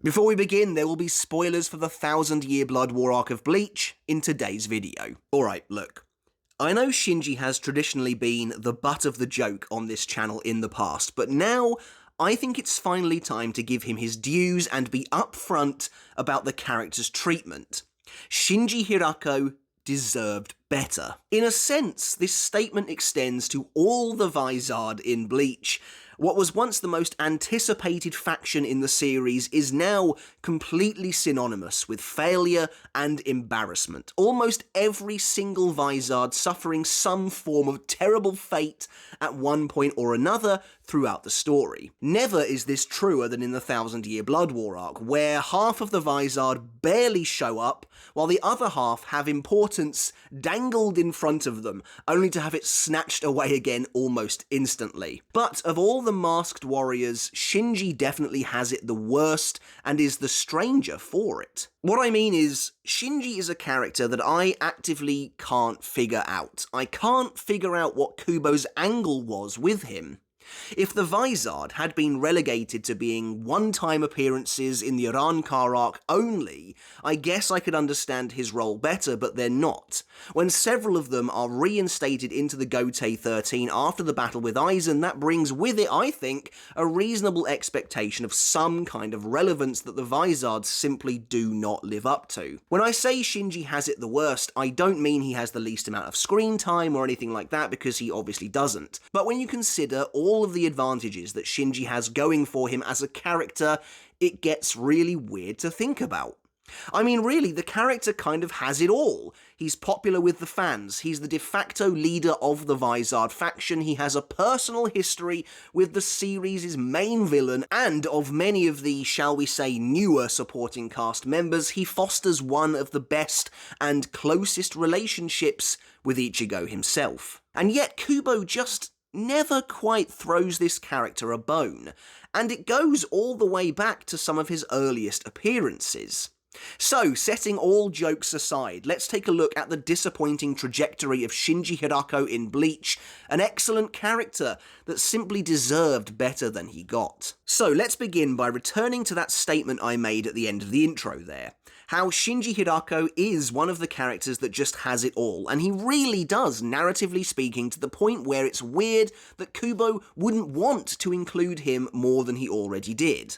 Before we begin, there will be spoilers for the 1000-Year Blood War arc of Bleach in today's video. Alright, look. I know Shinji has traditionally been the butt of the joke on this channel in the past, but now I think it's finally time to give him his dues and be upfront about the character's treatment. Shinji Hirako deserved better. In a sense, this statement extends to all the Vizards in Bleach. What was once the most anticipated faction in the series is now completely synonymous with failure and embarrassment. Almost every single Vizard suffering some form of terrible fate at one point or another throughout the story. Never is this truer than in the 1000-Year Blood War arc, where half of the Vizard barely show up, while the other half have importance dangled in front of them, only to have it snatched away again almost instantly. But of all the masked warriors, Shinji definitely has it the worst and is the stranger for it. What I mean is, Shinji is a character that I actively can't figure out. I can't figure out what Kubo's angle was with him. If the Vizard had been relegated to being one-time appearances in the Arrancar arc only, I guess I could understand his role better, but they're not. When several of them are reinstated into the Gotei 13 after the battle with Aizen, that brings with it, I think, a reasonable expectation of some kind of relevance that the Vizards simply do not live up to. When I say Shinji has it the worst, I don't mean he has the least amount of screen time or anything like that, because he obviously doesn't. But when you consider all of the advantages that Shinji has going for him as a character, it gets really weird to think about. I mean, really, the character kind of has it all. He's popular with the fans, he's the de facto leader of the Vizard faction, he has a personal history with the series' main villain, and of many of the, shall we say, newer supporting cast members, he fosters one of the best and closest relationships with Ichigo himself. And yet Kubo just never quite throws this character a bone, and it goes all the way back to some of his earliest appearances. So, setting all jokes aside, let's take a look at the disappointing trajectory of Shinji Hirako in Bleach, an excellent character that simply deserved better than he got. So, let's begin by returning to that statement I made at the end of the intro there. How Shinji Hirako is one of the characters that just has it all, and he really does, narratively speaking, to the point where it's weird that Kubo wouldn't want to include him more than he already did.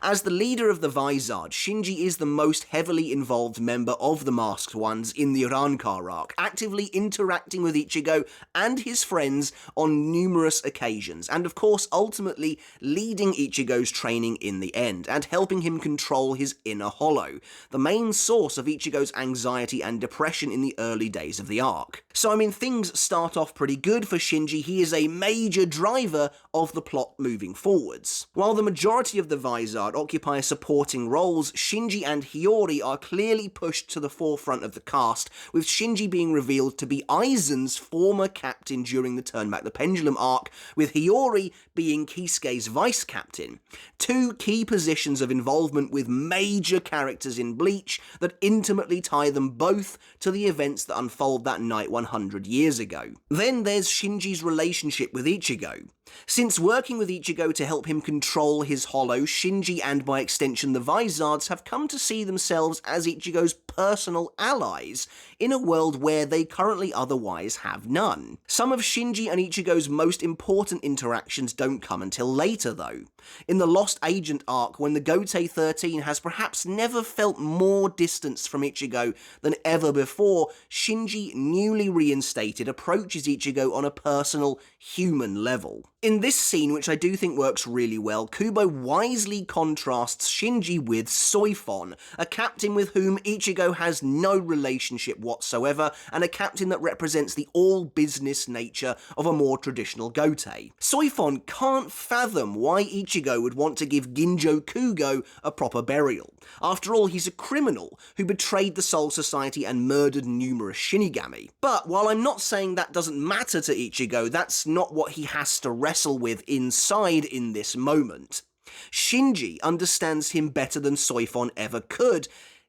As the leader of the Vizard, Shinji is the most heavily involved member of the Masked Ones in the Arrancar arc, actively interacting with Ichigo and his friends on numerous occasions, and of course ultimately leading Ichigo's training in the end, and helping him control his inner hollow, the main source of Ichigo's anxiety and depression in the early days of the arc. So I mean, things start off pretty good for Shinji. He is a major driver of the plot moving forwards. While the majority of the Vizard occupy supporting roles, Shinji and Hiyori are clearly pushed to the forefront of the cast, with Shinji being revealed to be Aizen's former captain during the Turn Back the Pendulum arc, with Hiyori being Kisuke's vice-captain. Two key positions of involvement with major characters in Bleach that intimately tie them both to the events that unfold that night 100 years ago. Then there's Shinji's relationship with Ichigo. Since working with Ichigo to help him control his hollow, Shinji and by extension the Vizards have come to see themselves as Ichigo's personal allies, in a world where they currently otherwise have none. Some of Shinji and Ichigo's most important interactions don't come until later though. In the Lost Agent arc, when the Gotei 13 has perhaps never felt more distance from Ichigo than ever before, Shinji, newly reinstated, approaches Ichigo on a personal, human level. In this scene, which I do think works really well, Kubo wisely contrasts Shinji with Soifon, a captain with whom Ichigo has no relationship whatsoever, and a captain that represents the all-business nature of a more traditional Gotei. Soifon can't fathom why Ichigo would want to give Ginjo Kugo a proper burial. After all, he's a criminal who betrayed the Soul Society and murdered numerous Shinigami. But while I'm not saying that doesn't matter to Ichigo, that's not what he has to wrestle with inside in this moment. Shinji understands him better than Soifon ever could.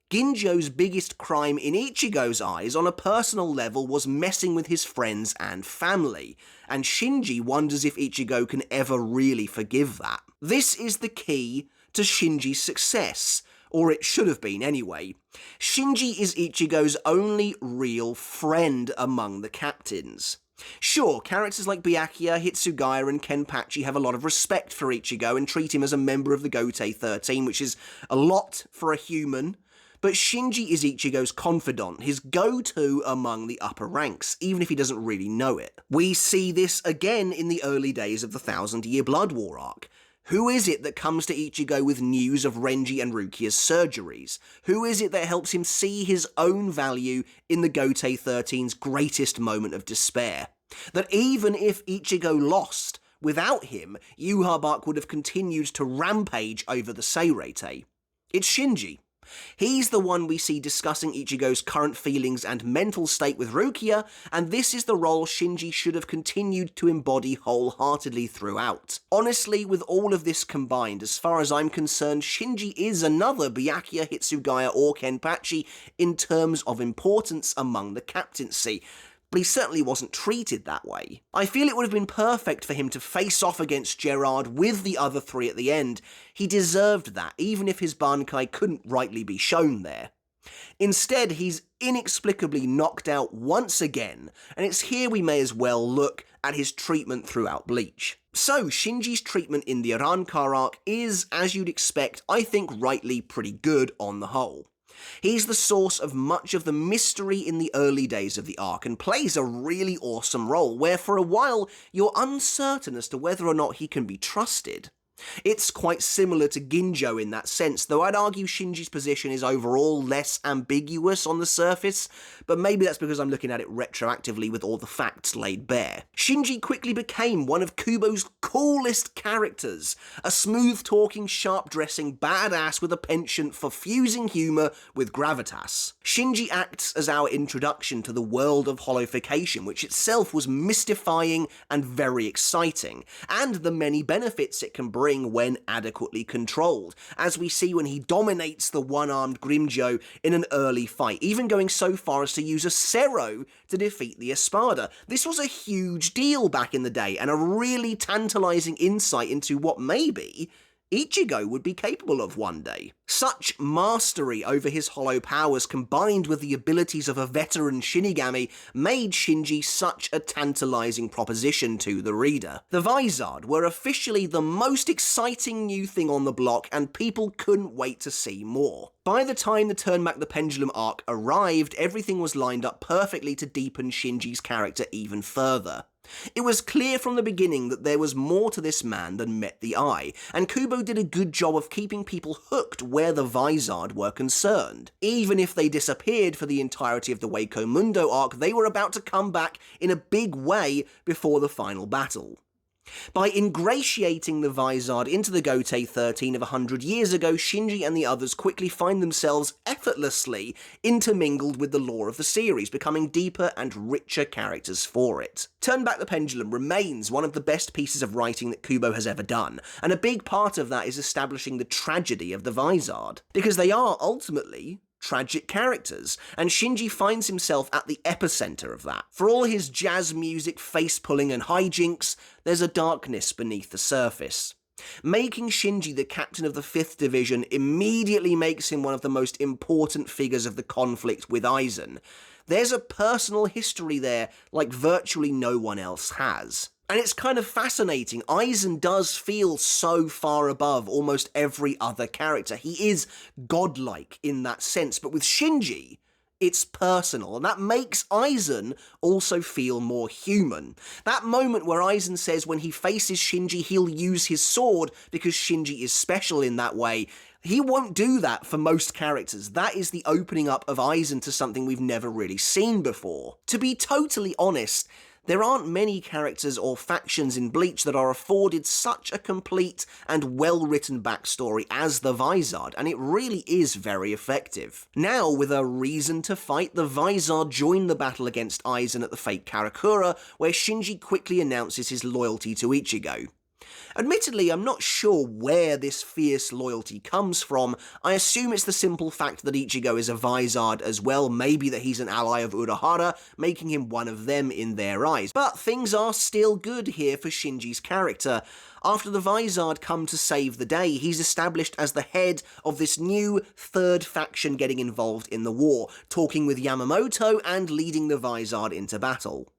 Ginjo's biggest crime in Ichigo's eyes on a personal level was messing with his friends and family, and Shinji wonders if Ichigo can ever really forgive that. This is the key to Shinji's success. Or it should have been anyway. Shinji is Ichigo's only real friend among the captains. Sure, characters like Byakuya, Hitsugaya and Kenpachi have a lot of respect for Ichigo and treat him as a member of the Gotei 13, which is a lot for a human. But Shinji is Ichigo's confidant, his go-to among the upper ranks, even if he doesn't really know it. We see this again in the early days of the 1000-Year Blood War arc. Who is it that comes to Ichigo with news of Renji and Rukia's surgeries? Who is it that helps him see his own value in the Gotei 13's greatest moment of despair? That even if Ichigo lost, without him, Yuha Bark would have continued to rampage over the Seirete. It's Shinji. He's the one we see discussing Ichigo's current feelings and mental state with Rukia, and this is the role Shinji should have continued to embody wholeheartedly throughout. Honestly, with all of this combined, as far as I'm concerned, Shinji is another Byakuya, Hitsugaya or Kenpachi in terms of importance among the captaincy. But he certainly wasn't treated that way. I feel it would have been perfect for him to face off against Gerard with the other three at the end. He deserved that, even if his bankai couldn't rightly be shown there. Instead, he's inexplicably knocked out once again, and it's here we may as well look at his treatment throughout Bleach. So, Shinji's treatment in the Arrancar arc is, as you'd expect, I think rightly pretty good on the whole. He's the source of much of the mystery in the early days of the arc and plays a really awesome role where for a while you're uncertain as to whether or not he can be trusted. It's quite similar to Ginjo in that sense, though I'd argue Shinji's position is overall less ambiguous on the surface, but maybe that's because I'm looking at it retroactively with all the facts laid bare. Shinji quickly became one of Kubo's coolest characters, a smooth-talking, sharp-dressing badass with a penchant for fusing humour with gravitas. Shinji acts as our introduction to the world of holification, which itself was mystifying and very exciting, and the many benefits it can bring when adequately controlled, as we see when he dominates the one-armed Grimjo in an early fight, even going so far as to use a Sero to defeat the Espada. This was a huge deal back in the day, and a really tantalizing insight into what maybe Ichigo would be capable of one day. Such mastery over his hollow powers combined with the abilities of a veteran Shinigami made Shinji such a tantalizing proposition to the reader. The Vizards were officially the most exciting new thing on the block and people couldn't wait to see more. By the time the Turn Back the Pendulum arc arrived, everything was lined up perfectly to deepen Shinji's character even further. It was clear from the beginning that there was more to this man than met the eye, and Kubo did a good job of keeping people hooked where the Vizards were concerned. Even if they disappeared for the entirety of the Waco Mundo arc, they were about to come back in a big way before the final battle. By ingratiating the Vizard into the Gotei 13 of 100 years ago, Shinji and the others quickly find themselves effortlessly intermingled with the lore of the series, becoming deeper and richer characters for it. Turn Back the Pendulum remains one of the best pieces of writing that Kubo has ever done, and a big part of that is establishing the tragedy of the Vizard, because they are ultimately tragic characters, and Shinji finds himself at the epicenter of that. For all his jazz music, face-pulling and hijinks, there's a darkness beneath the surface. Making Shinji the captain of the 5th Division immediately makes him one of the most important figures of the conflict with Aizen. There's a personal history there like virtually no one else has. And it's kind of fascinating. Aizen does feel so far above almost every other character. He is godlike in that sense, but with Shinji, it's personal, and that makes Aizen also feel more human. That moment where Aizen says when he faces Shinji he'll use his sword because Shinji is special in that way, he won't do that for most characters. That is the opening up of Aizen to something we've never really seen before. To be totally honest, there aren't many characters or factions in Bleach that are afforded such a complete and well-written backstory as the Vizard, and it really is very effective. Now, with a reason to fight, the Vizard join the battle against Aizen at the fake Karakura, where Shinji quickly announces his loyalty to Ichigo. Admittedly, I'm not sure where this fierce loyalty comes from. I assume it's the simple fact that Ichigo is a Vizard as well, maybe that he's an ally of Urahara, making him one of them in their eyes. But things are still good here for Shinji's character. After the Vizard come to save the day, he's established as the head of this new third faction getting involved in the war, talking with Yamamoto and leading the Vizard into battle.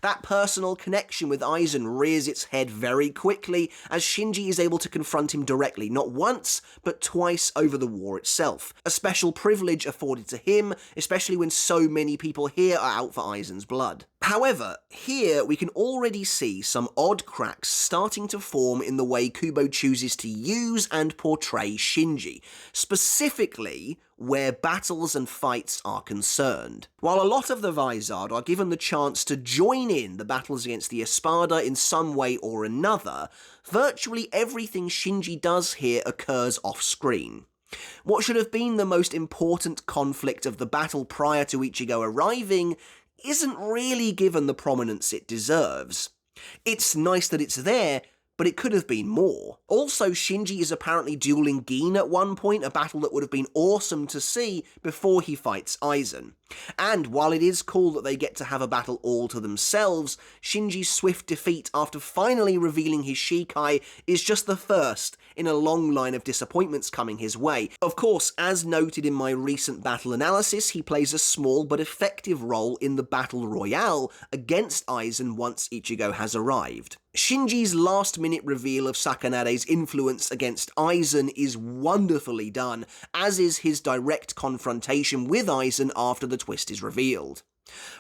That personal connection with Aizen rears its head very quickly as Shinji is able to confront him directly, not once, but twice over the war itself. A special privilege afforded to him, especially when so many people here are out for Aizen's blood. However, here we can already see some odd cracks starting to form in the way Kubo chooses to use and portray Shinji, specifically where battles and fights are concerned. While a lot of the Vizard are given the chance to join in the battles against the Espada in some way or another, virtually everything Shinji does here occurs off-screen. What should have been the most important conflict of the battle prior to Ichigo arriving isn't really given the prominence it deserves. It's nice that it's there, but it could have been more. Also, Shinji is apparently dueling Gin at one point, a battle that would have been awesome to see before he fights Aizen. And while it is cool that they get to have a battle all to themselves, Shinji's swift defeat after finally revealing his Shikai is just the first in a long line of disappointments coming his way. Of course, as noted in my recent battle analysis, he plays a small but effective role in the battle royale against Aizen once Ichigo has arrived. Shinji's last-minute reveal of Sakanare's influence against Aizen is wonderfully done, as is his direct confrontation with Aizen after the twist is revealed.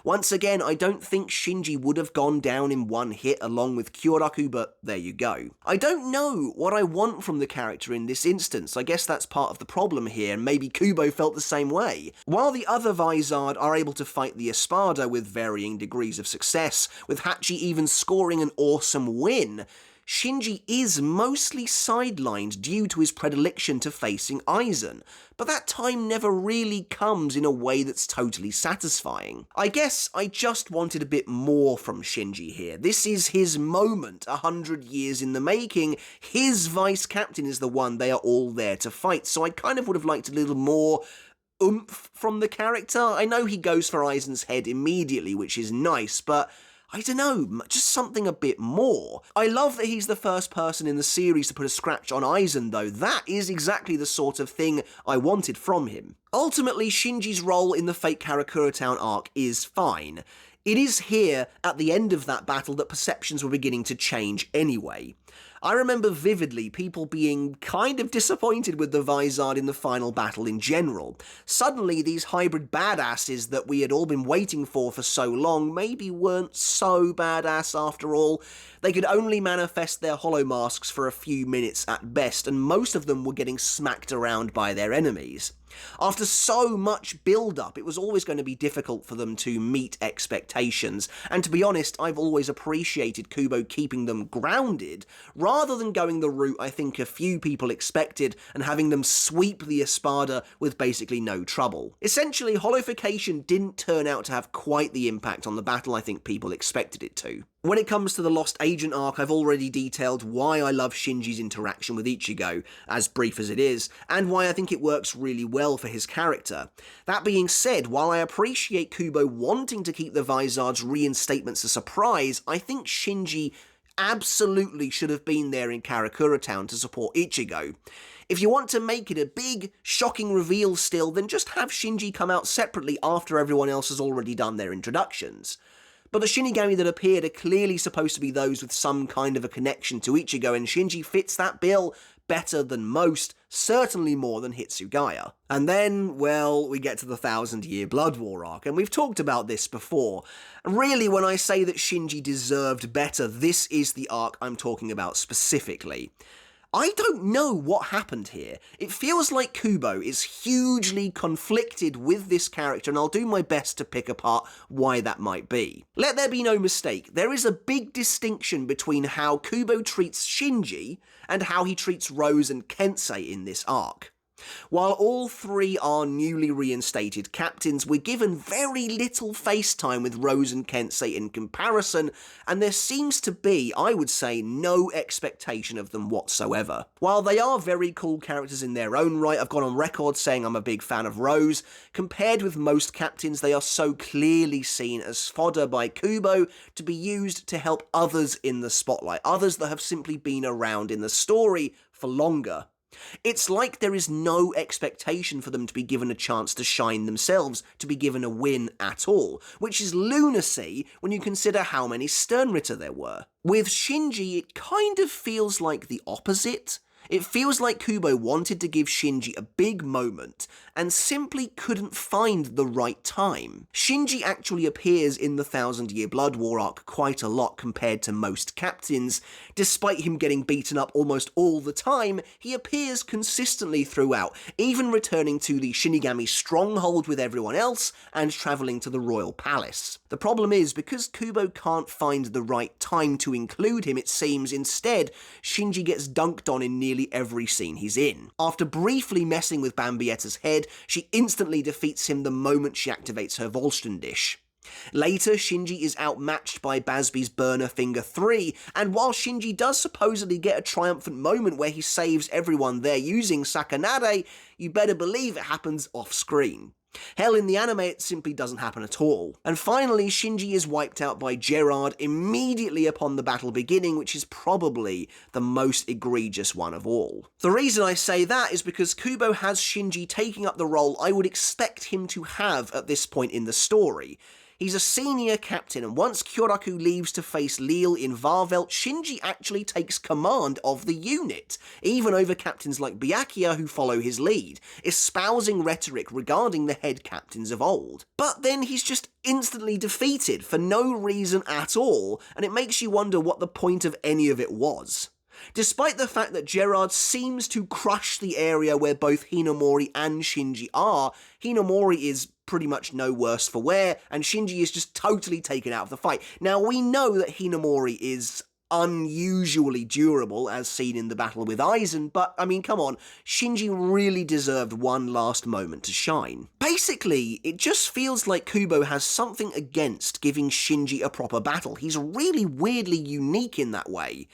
Once again, I don't think Shinji would have gone down in one hit along with Kyoraku, but there you go. I don't know what I want from the character in this instance. I guess that's part of the problem here, and maybe Kubo felt the same way. While the other Vizard are able to fight the Espada with varying degrees of success, with Hachi even scoring an awesome win, Shinji is mostly sidelined due to his predilection to facing Aizen, but that time never really comes in a way that's totally satisfying. I guess I just wanted a bit more from Shinji here. This is his moment, 100 years in the making. His vice captain is the one they are all there to fight, so I kind of would have liked a little more oomph from the character. I know he goes for Aizen's head immediately, which is nice, but I don't know, just something a bit more. I love that he's the first person in the series to put a scratch on Aizen though. That is exactly the sort of thing I wanted from him. Ultimately, Shinji's role in the Fate Karakura Town arc is fine. It is here, at the end of that battle, that perceptions were beginning to change anyway. I remember vividly people being kind of disappointed with the Vizard in the final battle in general. Suddenly, these hybrid badasses that we had all been waiting for so long maybe weren't so badass after all. They could only manifest their hollow masks for a few minutes at best, and most of them were getting smacked around by their enemies. After so much build-up, it was always going to be difficult for them to meet expectations, and to be honest, I've always appreciated Kubo keeping them grounded, rather than going the route I think a few people expected and having them sweep the Espada with basically no trouble. Essentially, Hollowification didn't turn out to have quite the impact on the battle I think people expected it to. When it comes to the Lost Agent arc, I've already detailed why I love Shinji's interaction with Ichigo, as brief as it is, and why I think it works really well for his character. That being said, while I appreciate Kubo wanting to keep the Vizard's reinstatements a surprise, I think Shinji absolutely should have been there in Karakura Town to support Ichigo. If you want to make it a big, shocking reveal still, then just have Shinji come out separately after everyone else has already done their introductions. But the Shinigami that appeared are clearly supposed to be those with some kind of a connection to Ichigo, and Shinji fits that bill better than most, certainly more than Hitsugaya. And then, well, we get to the 1,000-Year Blood War arc, and we've talked about this before. Really, when I say that Shinji deserved better, this is the arc I'm talking about specifically. I don't know what happened here. It feels like Kubo is hugely conflicted with this character, and I'll do my best to pick apart why that might be. Let there be no mistake, there is a big distinction between how Kubo treats Shinji and how he treats Rose and Kensei in this arc. While all three are newly reinstated captains, we're given very little face time with Rose and Kensei in comparison, and there seems to be, I would say, no expectation of them whatsoever. While they are very cool characters in their own right, I've gone on record saying I'm a big fan of Rose, compared with most captains they are so clearly seen as fodder by Kubo to be used to help others in the spotlight, others that have simply been around in the story for longer. It's like there is no expectation for them to be given a chance to shine themselves, to be given a win at all, which is lunacy when you consider how many sternritter there were. With Shinji, it kind of feels like the opposite. It feels like Kubo wanted to give Shinji a big moment, and simply couldn't find the right time. Shinji actually appears in the 1000-Year Blood War arc quite a lot compared to most captains. Despite him getting beaten up almost all the time, he appears consistently throughout, even returning to the Shinigami stronghold with everyone else, and travelling to the royal palace. The problem is, because Kubo can't find the right time to include him, it seems instead Shinji gets dunked on in nearly every scene he's in. After briefly messing with Bambietta's head, she instantly defeats him the moment she activates her Volstern dish. Later, Shinji is outmatched by Basby's Burner Finger 3, and while Shinji does supposedly get a triumphant moment where he saves everyone there using Sakanade, you better believe it happens off-screen. Hell, in the anime it simply doesn't happen at all. And finally, Shinji is wiped out by Gerard immediately upon the battle beginning, which is probably the most egregious one of all. The reason I say that is because Kubo has Shinji taking up the role I would expect him to have at this point in the story. He's a senior captain, and once Kyoraku leaves to face Lille in Varvelt, Shinji actually takes command of the unit, even over captains like Byakuya who follow his lead, espousing rhetoric regarding the head captains of old. But then he's just instantly defeated for no reason at all, and it makes you wonder what the point of any of it was. Despite the fact that Gerard seems to crush the area where both Hinamori and Shinji are, Hinamori is pretty much no worse for wear, and Shinji is just totally taken out of the fight. Now, we know that Hinamori is unusually durable, as seen in the battle with Aizen, but, I mean, come on, Shinji really deserved one last moment to shine. Basically, it just feels like Kubo has something against giving Shinji a proper battle. He's really weirdly unique in that way.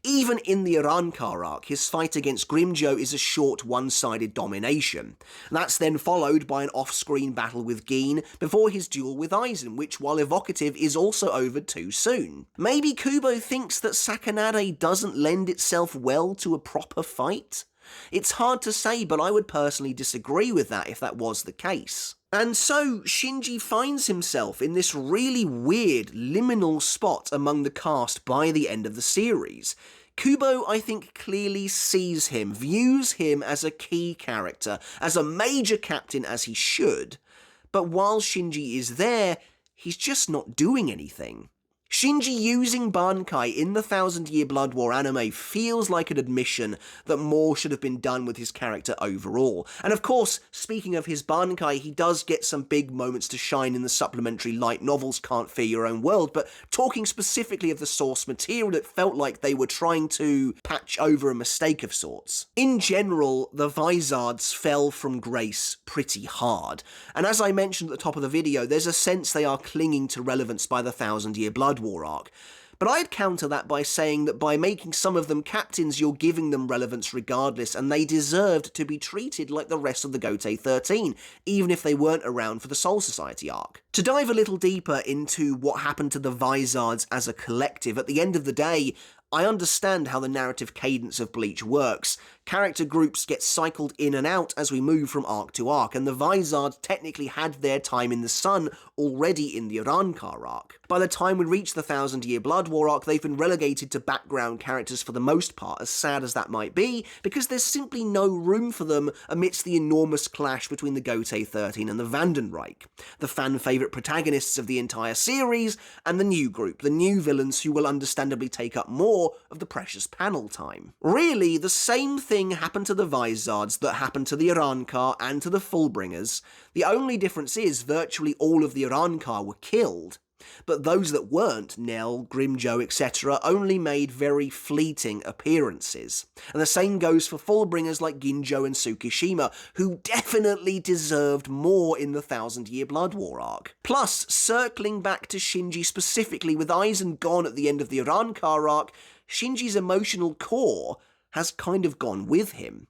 Even in the Arankar arc, his fight against Grimjo is a short one-sided domination. That's then followed by an off-screen battle with Gin before his duel with Aizen, which, while evocative, is also over too soon. Maybe Kubo thinks that Sakanade doesn't lend itself well to a proper fight? It's hard to say, but I would personally disagree with that if that was the case. And so, Shinji finds himself in this really weird, liminal spot among the cast by the end of the series. Kubo, I think, clearly sees him, views him as a key character, as a major captain as he should, but while Shinji is there, he's just not doing anything. Shinji using bankai in the 1000-Year Blood War anime feels like an admission that more should have been done with his character overall. And of course, speaking of his bankai, he does get some big moments to shine in the supplementary light novels Can't Fear Your Own World, but talking specifically of the source material, it felt like they were trying to patch over a mistake of sorts. In general, the Vizards fell from grace pretty hard, and as I mentioned at the top of the video, there's a sense they are clinging to relevance by the 1000-Year Blood War arc. But I'd counter that by saying that by making some of them captains, you're giving them relevance regardless, and they deserved to be treated like the rest of the Gotei 13, even if they weren't around for the Soul Society arc. To dive a little deeper into what happened to the Vizards as a collective, at the end of the day, I understand how the narrative cadence of Bleach works. Character groups get cycled in and out as we move from arc to arc, and the Vizards technically had their time in the sun already in the Arankar arc. By the time we reach the 1000-Year Blood War arc, they've been relegated to background characters for the most part, as sad as that might be, because there's simply no room for them amidst the enormous clash between the Gotei 13 and the Vandenreich, the fan-favourite protagonists of the entire series, and the new group, the new villains who will understandably take up more of the precious panel time. Really, the same thing happened to the Vizards that happened to the Arankar and to the Fullbringers. The only difference is virtually all of the Arankar were killed. but those that weren't, Nell, Grimjoe, etc., only made very fleeting appearances. And the same goes for Fullbringers like Ginjo and Tsukishima, who definitely deserved more in the Thousand Year Blood War arc. Plus, circling back to Shinji specifically, with Aizen gone at the end of the Urankar arc, Shinji's emotional core has kind of gone with him.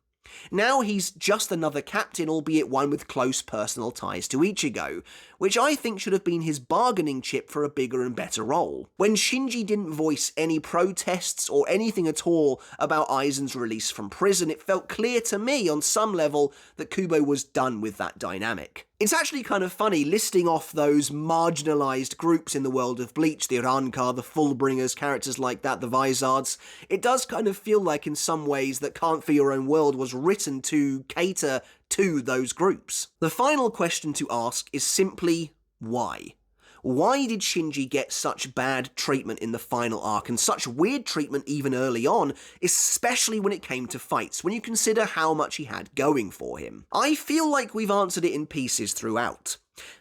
Now he's just another captain, albeit one with close personal ties to Ichigo, which I think should have been his bargaining chip for a bigger and better role. When Shinji didn't voice any protests or anything at all about Aizen's release from prison, it felt clear to me on some level that Kubo was done with that dynamic. It's actually kind of funny listing off those marginalised groups in the world of Bleach, the Urankar, the Fullbringers, characters like that, the Vizards. It does kind of feel like in some ways that Can't Feel Your Own World was written to cater to those groups. The final question to ask is simply, why? Why did Shinji get such bad treatment in the final arc, and such weird treatment even early on, especially when it came to fights, when you consider how much he had going for him? I feel like we've answered it in pieces throughout.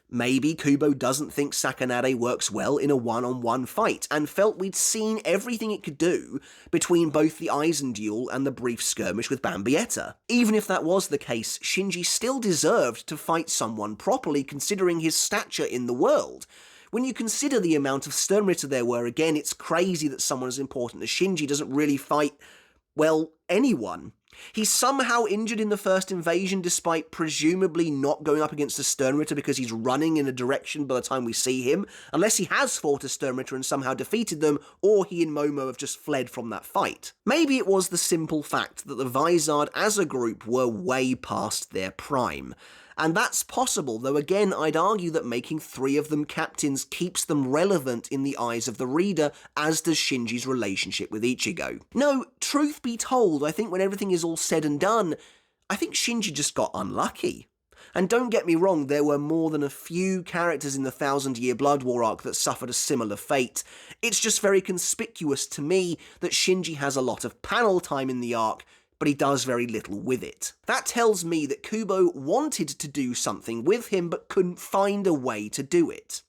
Maybe Kubo doesn't think Sakanade works well in a one-on-one fight, and felt we'd seen everything it could do between both the Aizen duel and the brief skirmish with Bambietta. Even if that was the case, Shinji still deserved to fight someone properly considering his stature in the world. When you consider the amount of sternritter there were, again, it's crazy that someone as important as Shinji doesn't really fight, well, anyone. He's somehow injured in the first invasion despite presumably not going up against a sternritter because he's running in a direction by the time we see him, unless he has fought a sternritter and somehow defeated them, or he and Momo have just fled from that fight. Maybe it was the simple fact that the Vizard as a group were way past their prime. And that's possible, though again I'd argue that making 3 of them captains keeps them relevant in the eyes of the reader, as does Shinji's relationship with Ichigo. No, truth be told, I think when everything is all said and done, I think Shinji just got unlucky. And don't get me wrong, there were more than a few characters in the Thousand Year Blood War arc that suffered a similar fate. It's just very conspicuous to me that Shinji has a lot of panel time in the arc, but he does very little with it. That tells me that Kubo wanted to do something with him but couldn't find a way to do it.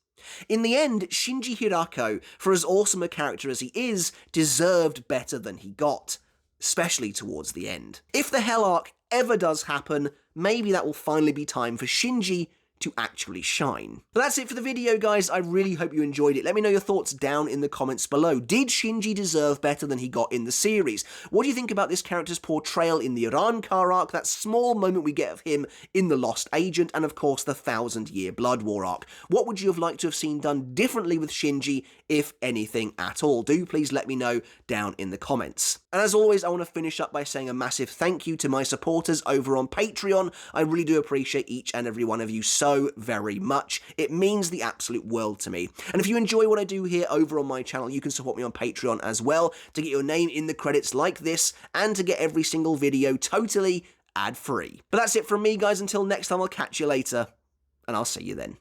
In the end, Shinji Hirako, for as awesome a character as he is, deserved better than he got, especially towards the end. If the Hell arc ever does happen, maybe that will finally be time for Shinji to actually shine. But that's it for the video, guys. I really hope you enjoyed it. Let me know your thoughts down in the comments below. Did Shinji deserve better than he got in the series? What do you think about this character's portrayal in the Urankar arc, that small moment we get of him in The Lost Agent, and of course the Thousand Year Blood War arc? What would you have liked to have seen done differently with Shinji, if anything at all? Do please let me know down in the comments. And as always, I want to finish up by saying a massive thank you to my supporters over on Patreon. I really do appreciate each and every one of you so very much. It means the absolute world to me. And if you enjoy what I do here over on my channel, you can support me on Patreon as well to get your name in the credits like this, and to get every single video totally ad-free. But that's it from me, guys. Until next time, I'll catch you later, and I'll see you then.